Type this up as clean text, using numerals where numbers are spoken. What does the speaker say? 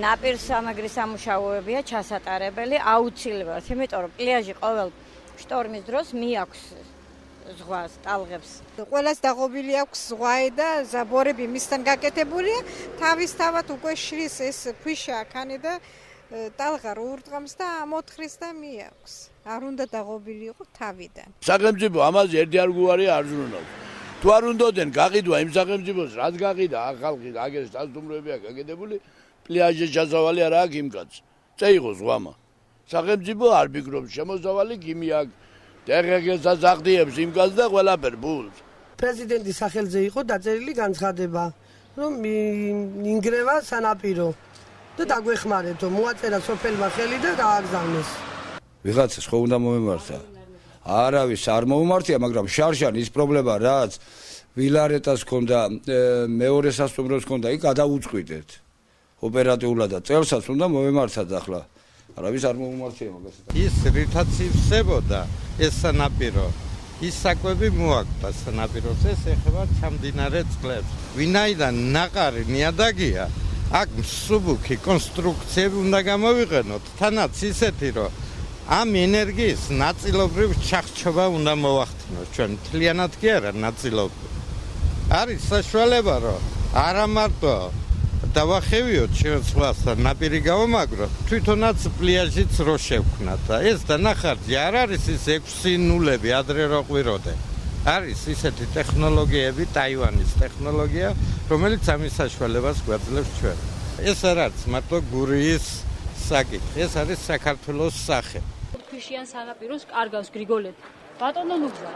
ნაპირს ამაგრის სამუშაოებია ჩასატარებელი აუცილებლად, იმიტომ რომ პლიაჟი ყოველ შტორმის დროს მიაქვს ზღვას, ტალღებს. ყველას დაღობილი აქვს ზღვაი და ზაბორები მისთან გაკეთებულია, თავისთავად უკვე შრის ეს ქვიშა აქანი და ტალღა რო ურტყამს და მოთხრის და მიაქვს. არ უნდა დაღობილი იყო თავიდან. სახელმწიფო ამაზე ერთი არგუარი არ ზრუნავს. თუ არ უნდაოდენ გაყიდვა იმ სახელმწიფოს, რაც გაყიდა ხალხი აგერ სტატუსურებია გაკეთებული, პლიაჟის ჩასავალი არ აქვს იმ კაცს. წეიღო ზღვამა. სახელმწიფო არ ფიქრობს შემოსავალი იმი აქვს. დაღეგესაც აღდიებს იმ კაცს და ყველაფერ ბულს. პრეზიდენტის სახელზე იყო დაწერილი განცხადება, რომ ინგრევა სანაპირო და დაგვეხმარეთო, მოაწერა სოფელმა ხელი და გააგზავნეს. ვიღაცას ხო უნდა მომემართა. არავის არ მოუმართია, მაგრამ შარშან ის პრობლემა რაც ვილარეტას ჰქონდა, მეორე სასტუმროს ჰქონდა, იქ გადაუწყვიტეთ. ოპერატიულად და წელსაც უნდა მომემართათ ახლა. არავის არ მოუმართია მაგას. ის რითაც ივსებოდა ეს სანაპირო, ის საკვები მოაკვდა სანაპიროს, ეს ეხება ჩამდინარე წყლებს. ვინაიდან ნაყარი ნიადაგია, აქ მსუბუქი კონსტრუქციები უნდა გამოვიყენოთ, თანაც ისეთი, რომ ამ ენერგიის ნაწილობრივ ჩახჩობა უნდა მოვახდინოთ ჩვენ მთლიანად კი არა ნაწილობრივ. არის საშუალება, რომ არა მარტო დავახევიოთ შეცვლასთან ნაპირი გავამაგროთ, თვითონაც პლიაჟიც რო შევქნათ და ეს დანახარჯი არ არის ის 6 ნულები ადრე რო ყვიროდე. არის ისეთი ტექნოლოგიები, ტაივანის ტექნოლოგია, რომელიც ამის საშუალებას გვაძლევს ჩვენ. ეს არ არის მარტო გურიის საკითხი, ეს არის საქართველოს სახე. ქვიშიან სანაპიროს კარგავს გრიგოლეთ. ბატონო ნუგზა